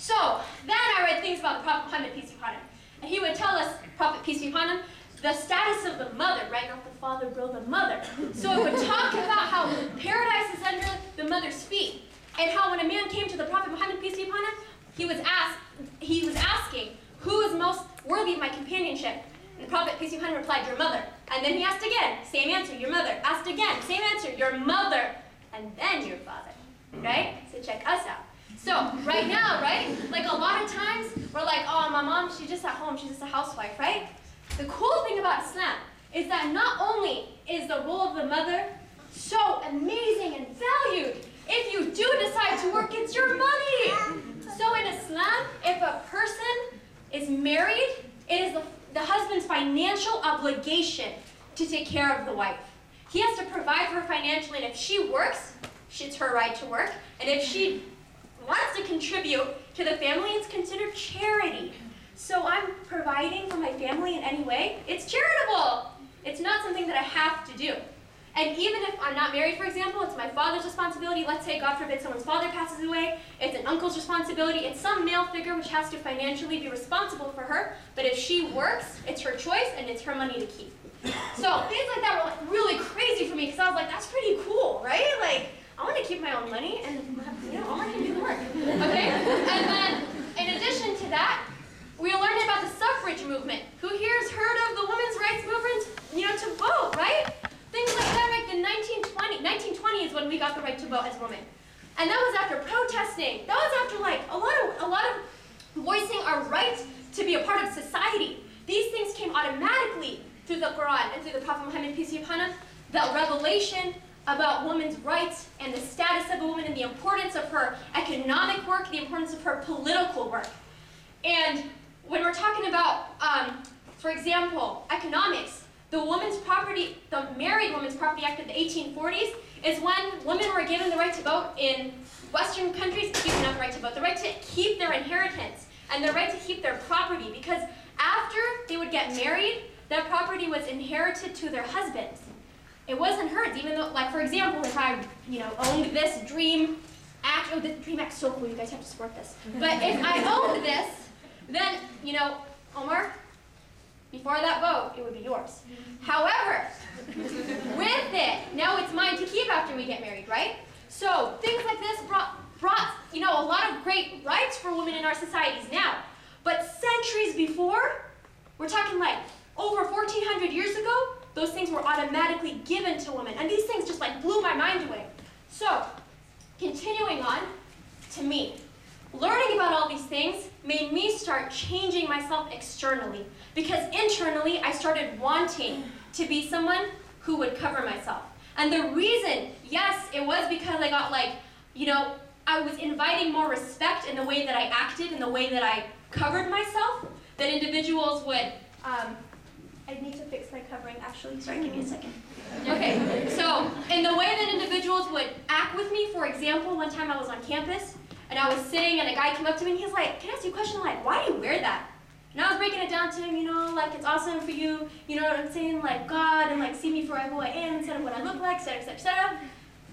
So then I read things about the Prophet Muhammad, peace be upon him. And he would tell us, Prophet, peace be upon him, the status of the mother, right? Not the father, bro, the mother. So it would talk about how paradise is under the mother's feet. And how when a man came to the Prophet Muhammad, peace be upon him, he was asking, who is most worthy of my companionship? And the Prophet, peace be upon him, replied, your mother. And then he asked again, same answer, your mother. Asked again, same answer, your mother. And then your father, right? So check us out. So right now, right, like a lot of times, we're like, oh, my mom, she's just at home, she's just a housewife, right? The cool thing about Islam is that not only is the role of the mother so amazing and valued, if you do decide to work, it's your money. So in Islam, if a person is married, it is the husband's financial obligation to take care of the wife. He has to provide for her financially, and if she works, it's her right to work. And if she wants to contribute to the family, it's considered charity. So I'm providing for my family in any way. It's charitable. It's not something that I have to do. And even if I'm not married, for example, it's my father's responsibility. Let's say, God forbid, someone's father passes away. It's an uncle's responsibility. It's some male figure which has to financially be responsible for her. But if she works, it's her choice and it's her money to keep. So things like that were like really crazy for me because I was like, that's pretty cool, right? Like, I want to keep my own money and, Omar can do the work. Okay? And then, in addition to that, we learned about the suffrage movement. Who here has heard of the women's rights movement, to vote, right? Things like that, like the 1920 is when we got the right to vote as women. And that was after protesting. That was after like a lot of voicing our right to be a part of society. These things came automatically through the Quran and through the Prophet Muhammad, peace be upon him, that revelation about women's rights and the status of a woman and the importance of her economic work, the importance of her political work. And when we're talking about, for example, economics, the Married Women's Property Act of the 1840s is when women were given the right to vote in Western countries, not the right to vote, the right to keep their inheritance and the right to keep their property, because after they would get married, that property was inherited to their husbands. It wasn't hers, even though, like, for example, if I, owned this Dream Act, oh, this Dream Act's so cool, you guys have to support this. But if I owned this, then, Omar, before that vote, it would be yours. However, with it, now it's mine to keep after we get married, right? So things like this brought a lot of great rights for women in our societies now. But centuries before, we're talking like over 1,400 years ago, those things were automatically given to women. And these things just like blew my mind away. So, continuing on to me. Learning about all these things made me start changing myself externally. Because internally, I started wanting to be someone who would cover myself. And the reason, yes, it was because I got I was inviting more respect in the way that I acted, in the way that I covered myself, that individuals would, I need to fix my covering, actually. Sorry, give me a second. Okay, so in the way that individuals would act with me, for example, one time I was on campus, and I was sitting, and a guy came up to me, and he's like, can I ask you a question? Like, why do you wear that? And I was breaking it down to him, like, it's awesome for you, you know what I'm saying? Like, God, and like, see me for who I am instead of what I look like, et cetera, et cetera, et cetera.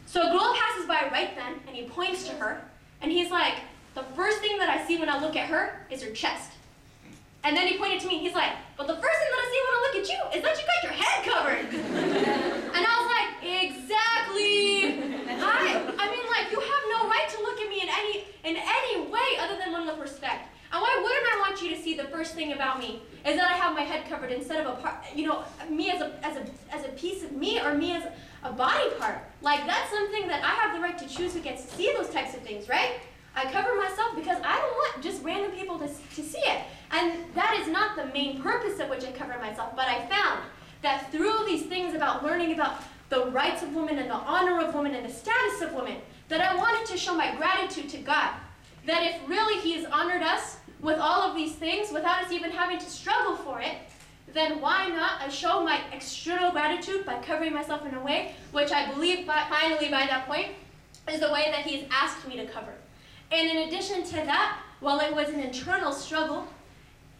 So a girl passes by right then, and he points to her, and he's like, the first thing that I see when I look at her is her chest. And then he pointed to me, he's like, but the first thing that I see when I look at you is that you got your head covered. And I was like, exactly. I mean, like, you have no right to look at me in any way other than one with respect. And why wouldn't I want you to see the first thing about me is that I have my head covered instead of me as a piece of me or me as a body part. Like, that's something that I have the right to choose who gets to see those types of things, right? I cover myself because I don't want just random people to see it. And that is not the main purpose of which I cover myself. But I found that through these things about learning about the rights of women and the honor of women and the status of women, that I wanted to show my gratitude to God. That if really He has honored us with all of these things without us even having to struggle for it, then why not I show my external gratitude by covering myself in a way which I believe finally by that point is the way that He's asked me to cover. And in addition to that, while it was an internal struggle,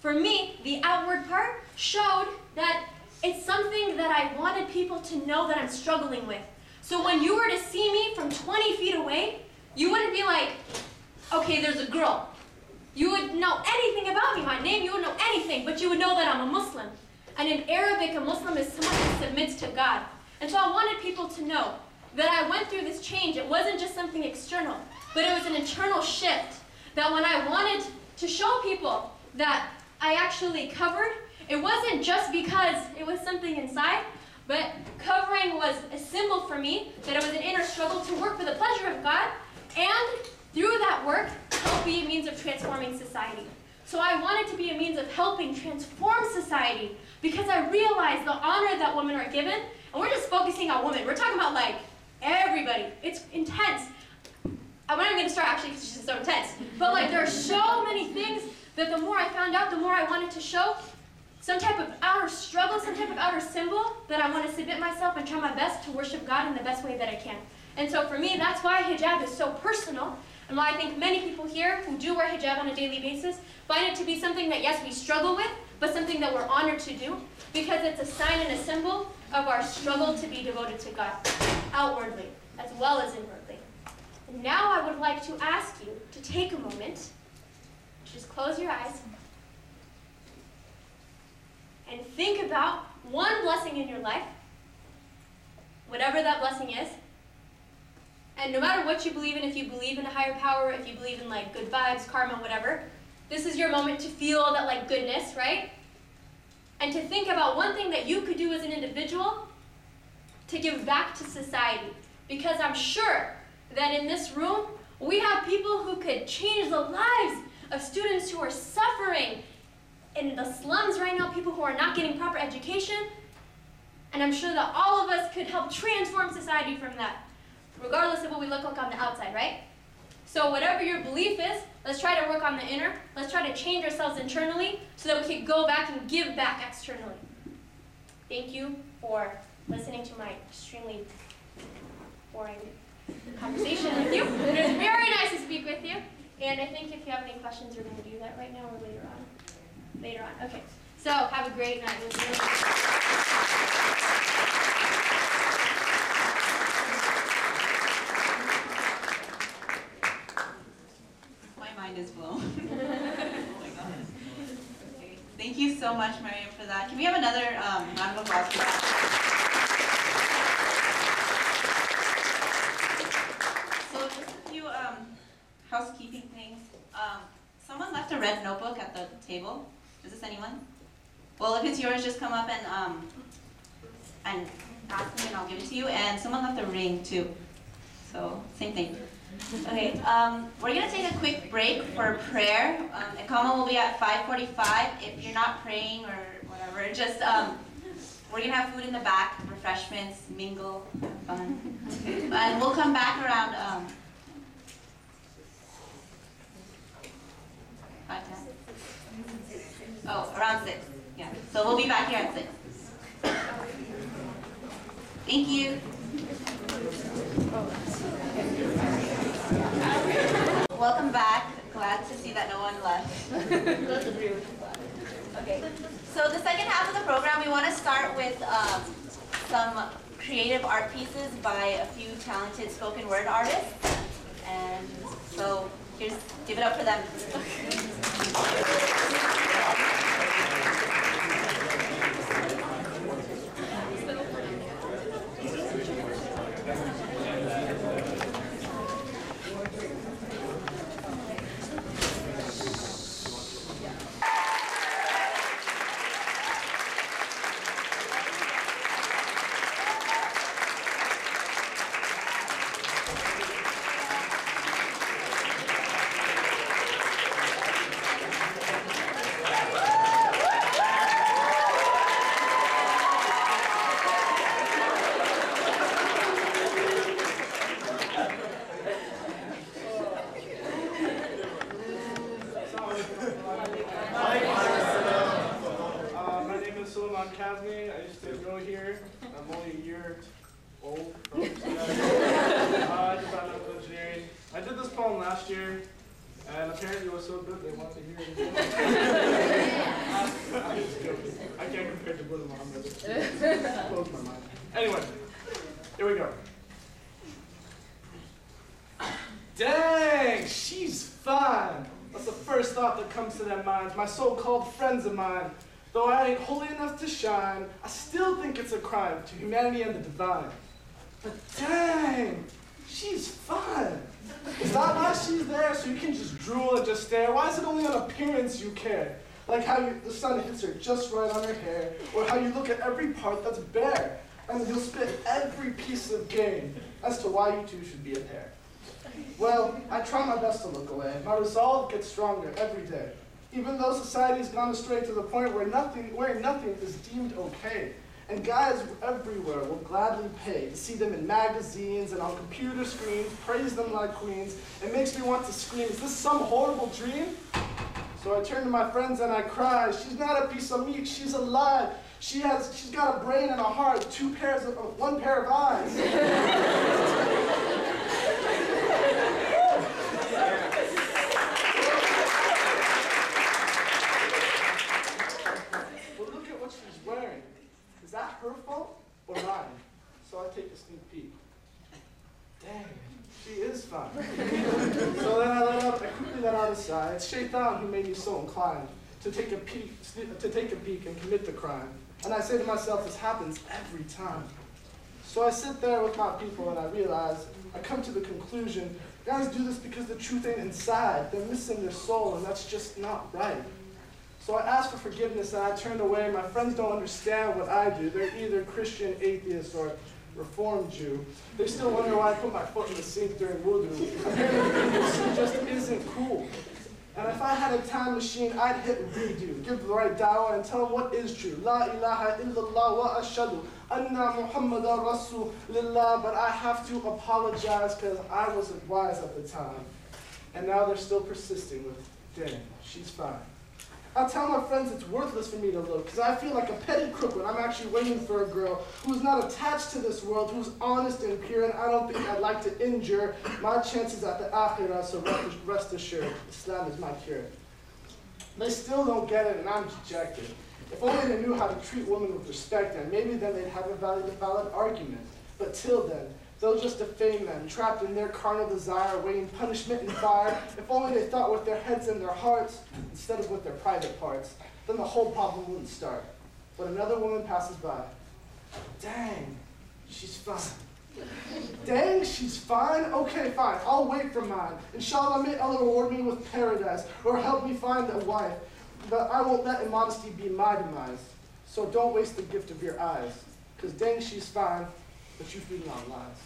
for me, the outward part showed that it's something that I wanted people to know that I'm struggling with. So when you were to see me from 20 feet away, you wouldn't be like, okay, there's a girl. you would know anything about me, my name, you would know anything, but you would know that I'm a Muslim. And in Arabic, a Muslim is someone who submits to God. And so I wanted people to know that I went through this change. It wasn't just something external, but it was an internal shift. That when I wanted to show people that I actually covered, it wasn't just because it was something inside, but covering was a symbol for me that it was an inner struggle to work for the pleasure of God, and through that work, help be a means of transforming society. So I wanted to be a means of helping transform society because I realized the honor that women are given, and we're just focusing on women. We're talking about like everybody. It's intense. I'm not even going to start actually because it's just so intense. But like there are so many things that the more I found out, the more I wanted to show some type of outer struggle, some type of outer symbol that I want to submit myself and try my best to worship God in the best way that I can. And so for me, that's why hijab is so personal, and why I think many people here who do wear hijab on a daily basis find it to be something that, yes, we struggle with, but something that we're honored to do, because it's a sign and a symbol of our struggle to be devoted to God, outwardly as well as inwardly. And now I would like to ask you to take a moment, just close your eyes, and think about one blessing in your life, whatever that blessing is. And no matter what you believe in, if you believe in a higher power, if you believe in like good vibes, karma, whatever, this is your moment to feel that like goodness, right? And to think about one thing that you could do as an individual to give back to society. Because I'm sure that in this room, we have people who could change the lives of students who are suffering in the slums right now, people who are not getting proper education. And I'm sure that all of us could help transform society from that, regardless of what we look like on the outside, right? So whatever your belief is, let's try to work on the inner. Let's try to change ourselves internally so that we can go back and give back externally. Thank you for listening to my extremely boring conversation with you. It was very nice to speak with you. And I think if you have any questions, we're going to do that right now or later on. Later on. Okay. So have a great night. Is blown. Oh my God. Okay. Thank you so much, Miriam, for that. Can we have another round of applause for that? So just a few housekeeping things. Someone left a red notebook at the table. Is this anyone? Well, if it's yours, just come up and ask me and I'll give it to you. And someone left a ring too. So same thing. Okay, we're going to take a quick break for prayer. Iqama will be at 5:45. If you're not praying or whatever, just, we're going to have food in the back, refreshments, mingle, have fun. And we'll come back around 5:10. Oh, around 6. Yeah, so we'll be back here at 6. Thank you. Welcome back. Glad to see that no one left. Okay. So the second half of the program, we want to start with some creative art pieces by a few talented spoken word artists. And so here's, give it up for them. I used to go here. I'm only a year old. I did biomedical engineering. I did this poem last year, and apparently it was so good they wanted to hear it again. I'm just joking. I can't compare to Buddha Muhammad. It blows my mind. Anyway, here we go. Dang, she's fine. A That's the first thought that comes to their minds, my so-called friends of mine. Though I ain't holy enough to shine, I still think it's a crime to humanity and the divine. But dang, she's fun. Is that why she's there, so you can just drool and just stare? Why is it only on appearance you care? Like how the sun hits her just right on her hair, or how you look at every part that's bare, and you'll spit every piece of game as to why you two should be a pair. Well, I try my best to look away. My resolve gets stronger every day. Even though society's gone astray to the point where wearing nothing is deemed okay. And guys everywhere will gladly pay to see them in magazines and on computer screens, praise them like queens. It makes me want to scream, is this some horrible dream? So I turn to my friends and I cry, she's not a piece of meat, she's alive. She's got a brain and a heart, one pair of eyes. Well, look at what she's wearing. Is that her fault or mine? So I take a sneak peek. Dang, she is fine. So then I quickly let out a sigh. It's Shaitan who made me so inclined to take a peek and commit the crime. And I say to myself, this happens every time. So I sit there with my people and I realize, I come to the conclusion, guys do this because the truth ain't inside. They're missing their soul and that's just not right. So I ask for forgiveness and I turn away. My friends don't understand what I do. They're either Christian, atheist, or Reformed Jew. They still wonder why I put my foot in the sink during wudu. Apparently this just isn't cool. And if I had a time machine, I'd hit redo, give the right dawah and tell them what is true. La ilaha illallah wa ashhadu anna Muhammadan Rasulullah. But I have to apologize because I wasn't wise at the time. And now they're still persisting with, dang, she's fine. I tell my friends it's worthless for me to look because I feel like a petty crook when I'm actually waiting for a girl who's not attached to this world, who's honest and pure, and I don't think I'd like to injure my chances at the akhirah, so rest assured, Islam is my cure. They still don't get it and I'm dejected. If only they knew how to treat women with respect, and maybe then they'd have a valid argument. But till then, they'll just defame them, trapped in their carnal desire, waiting punishment and fire. If only they thought with their heads and their hearts, instead of with their private parts, then the whole problem wouldn't start. But another woman passes by. Dang, she's fine. Dang, she's fine? Okay, fine, I'll wait for mine. Inshallah, may Allah reward me with paradise, or help me find a wife. But I won't let immodesty be my demise. So don't waste the gift of your eyes. Because dang, she's fine, but you feeding on lies.